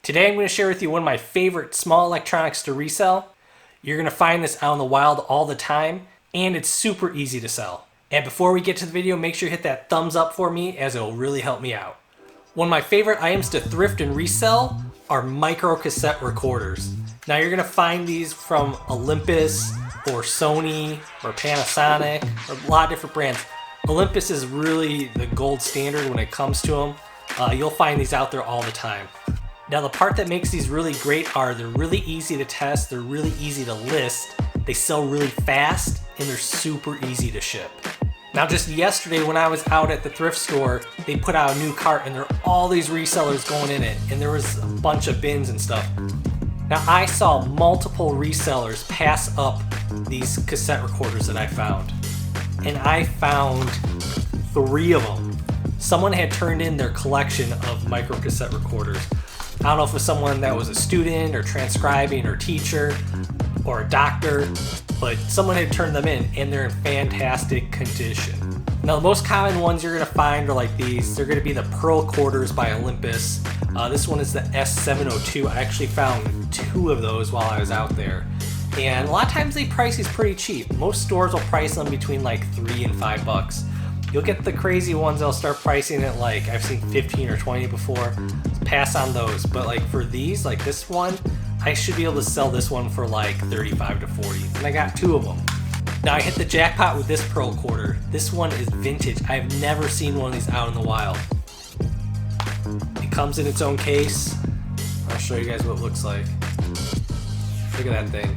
Today I'm going to share with you one of my favorite small electronics to resell. You're going to find this out in the wild all the time, and it's super easy to sell. And before we get to the video, make sure you hit that thumbs up for me, as it will really help me out. One of my favorite items to thrift and resell are micro cassette recorders. Now you're going to find these from Olympus or Sony or Panasonic, or a lot of different brands. Olympus is really the gold standard when it comes to them. You'll find these out there all the time. Now the part that makes these really great are they're really easy to test, they're really easy to list, they sell really fast, and they're super easy to ship. Now just yesterday when I was out at the thrift store, they put out a new cart and there are all these resellers going in it, and there was a bunch of bins and stuff. Now I saw multiple resellers pass up these cassette recorders that I found, and I found 3 of them. Someone had turned in their collection of micro cassette recorders. I don't know if it was someone that was a student or transcribing or teacher or a doctor, but someone had turned them in and they're in fantastic condition. Now the most common ones you're going to find are like these. They're going to be the Pearl Quarters by Olympus. This one is the S702. I actually found 2 of those while I was out there. And a lot of times they price these pretty cheap. Most stores will price them between like $3 and $5. You'll get the crazy ones that'll start pricing it like I've seen 15 or 20 before. Pass on those, but like for these, like this one, I should be able to sell this one for like 35 to 40, and I got 2 of them. Now I hit the jackpot with this Pearl Quarter. This one is vintage. I've never seen one of these out in the wild. It comes in its own case. I'll show you guys what it looks like. Look at that thing.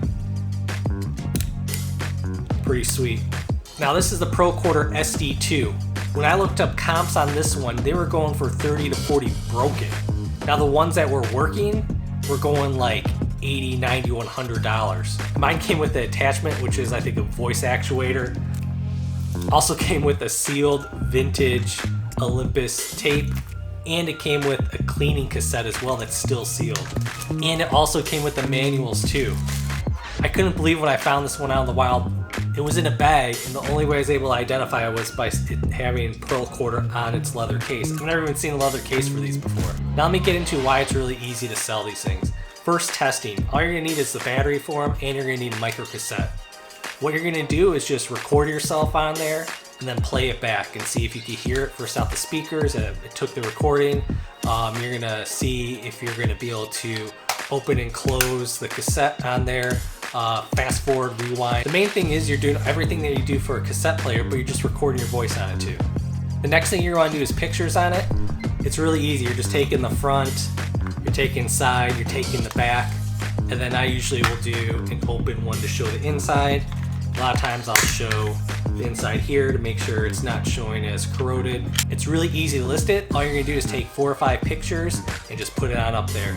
Pretty sweet. Now this is the Pearl Quarter SD2. When I looked up comps on this one, they were going for 30 to 40 broken. Now the ones that were working were going like $80, $90, $100. Mine came with the attachment, which is I think a voice actuator. Also came with a sealed vintage Olympus tape, and it came with a cleaning cassette as well that's still sealed. And it also came with the manuals too. I couldn't believe when I found this one out in the wild. It was in a bag, and the only way I was able to identify it was by it having Pearl Quarter on its leather case. I've never even seen a leather case for these before. Now let me get into why it's really easy to sell these things. First, testing. All you're going to need is the battery for them, and you're going to need a micro cassette. What you're going to do is just record yourself on there, and then play it back and see if you can hear it first out the speakers. It took the recording. You're going to see if you're going to be able to open and close the cassette on there. Fast forward, rewind. The main thing is you're doing everything that you do for a cassette player, but you're just recording your voice on it too. The next thing you're going to do is pictures on it. It's really easy. You're just taking the front, you're taking side, you're taking the back, and then I usually will do an open one to show the inside. A lot of times I'll show the inside here to make sure it's not showing as corroded. It's really easy to list it. All you're going to do is take 4 or 5 pictures and just put it on up there.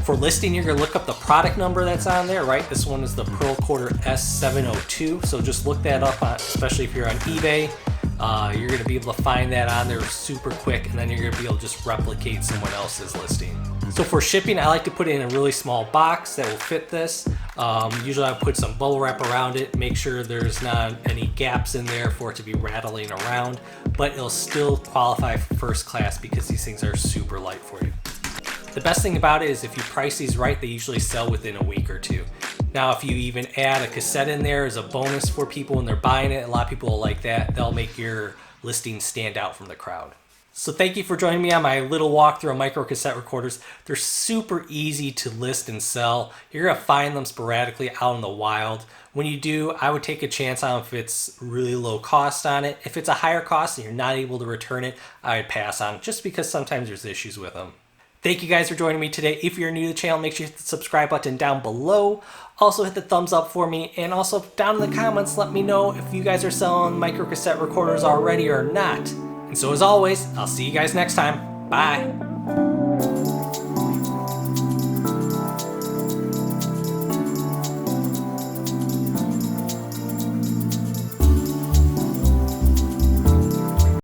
For listing, you're going to look up the product number that's on there, right? This one is the Pearl Quarter S702, so just look that up, especially if you're on eBay. You're going to be able to find that on there super quick, and then you're going to be able to just replicate someone else's listing. So for shipping, I like to put it in a really small box that will fit this. Usually I put some bubble wrap around it, make sure there's not any gaps in there for it to be rattling around, but it'll still qualify for first class because these things are super light for you. The best thing about it is if you price these right, they usually sell within a week or 2. Now, if you even add a cassette in there as a bonus for people when they're buying it, a lot of people will like that. They'll make your listing stand out from the crowd. So thank you for joining me on my little walkthrough of micro cassette recorders. They're super easy to list and sell. You're gonna find them sporadically out in the wild. When you do, I would take a chance on if it's really low cost on it. If it's a higher cost and you're not able to return it, I would pass on it just because sometimes there's issues with them. Thank you guys for joining me today. If you're new to the channel, make sure you hit the subscribe button down below. Also hit the thumbs up for me, and also down in the comments let me know if you guys are selling micro cassette recorders already or not. And so as always, I'll see you guys next time. Bye.